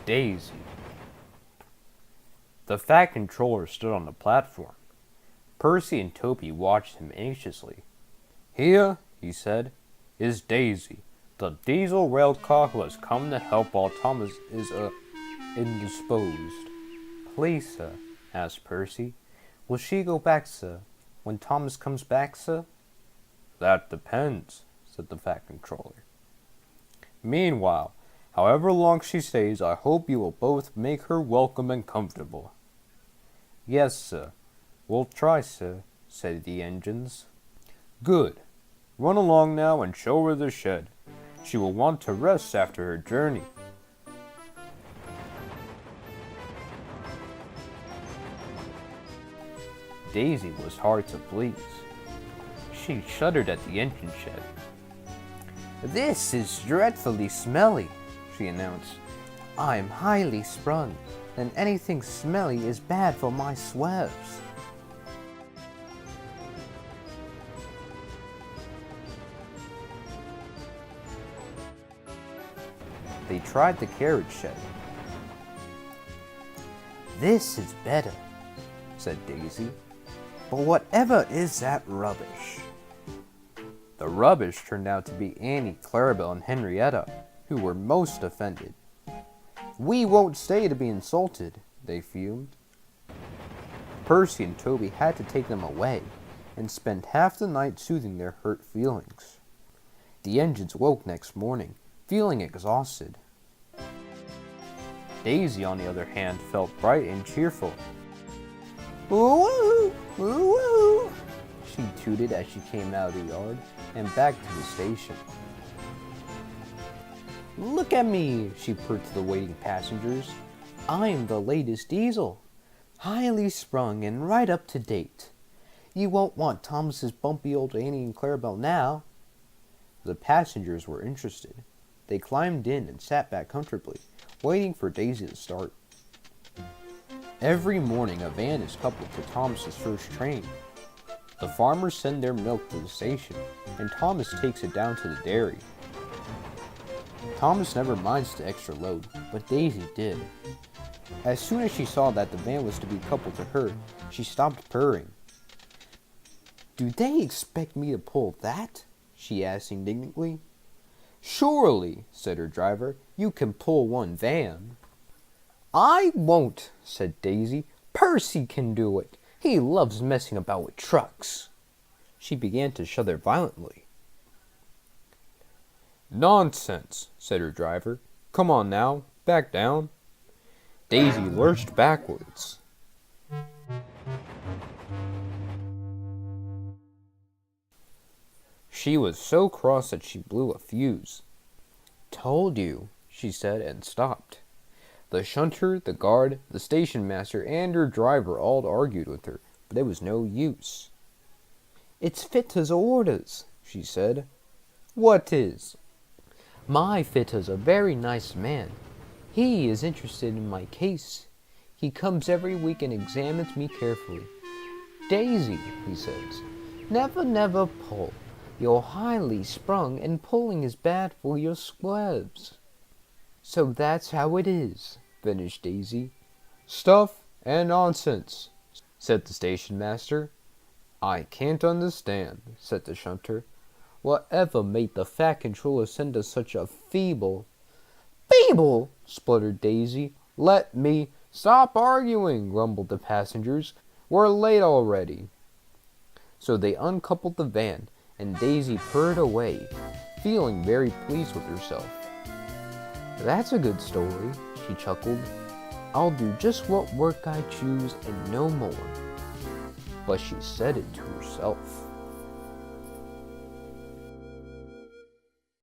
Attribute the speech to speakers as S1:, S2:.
S1: Daisy. The Fat Controller stood on the platform. Percy and Toby watched him anxiously. "Here," he said, "is Daisy, the diesel railcar who has come to help while Thomas is indisposed." "Please, sir," asked Percy, "will she go back, sir, when Thomas comes back, sir?" "That depends," said the Fat Controller. "Meanwhile, however long she stays, I hope you will both make her welcome and comfortable." "Yes, sir. We'll try, sir," said the engines. "Good. Run along now and show her the shed. She will want to rest after her journey." Daisy was hard to please. She shuddered at the engine shed. "This is dreadfully smelly," she announced. "I'm highly sprung, and anything smelly is bad for my swerves." They tried the carriage shed. "This is better," said Daisy. "But whatever is that rubbish?" The rubbish turned out to be Annie, Clarabelle, and Henrietta, who were most offended. "We won't stay to be insulted," they fumed. Percy and Toby had to take them away and spend half the night soothing their hurt feelings. The engines woke next morning, feeling exhausted. Daisy, on the other hand, felt bright and cheerful. "Woo-woo! Woo-woo!" she tooted as she came out of the yard and back to the station. "Look at me," she purred to the waiting passengers. "I'm the latest diesel, highly sprung and right up to date. You won't want Thomas's bumpy old Annie and Clarabelle now." The passengers were interested. They climbed in and sat back comfortably, waiting for Daisy to start. Every morning a van is coupled to Thomas's first train. The farmers send their milk to the station, and Thomas takes it down to the dairy. Thomas never minds the extra load, but Daisy did. As soon as she saw that the van was to be coupled to her, she stopped purring. "Do they expect me to pull that?" she asked indignantly. "Surely," said her driver, "you can pull one van." "I won't," said Daisy. "Percy can do it. He loves messing about with trucks." She began to shudder violently. "Nonsense," said her driver. "Come on now, back down." Daisy lurched backwards. She was so cross that she blew a fuse. "Told you," she said, and stopped. The shunter, the guard, the station master, and her driver all argued with her, but it was no use. "It's fitter's orders," she said. "What is?" "My fitter's a very nice man. He is interested in my case. He comes every week and examines me carefully. 'Daisy,' he says, 'never pull. You're highly sprung, and pulling is bad for your swerves.'" "So that's how it is," finished Daisy. "Stuff and nonsense," said the station master. "I can't understand," said the shunter. "Whatever made the Fat Controller send us such a feeble—" "Feeble!" spluttered Daisy. "Let me—" "Stop arguing," grumbled the passengers. "We're late already." So they uncoupled the van, and Daisy purred away, feeling very pleased with herself. "That's a good story," she chuckled. "I'll do just what work I choose and no more." But she said it to herself.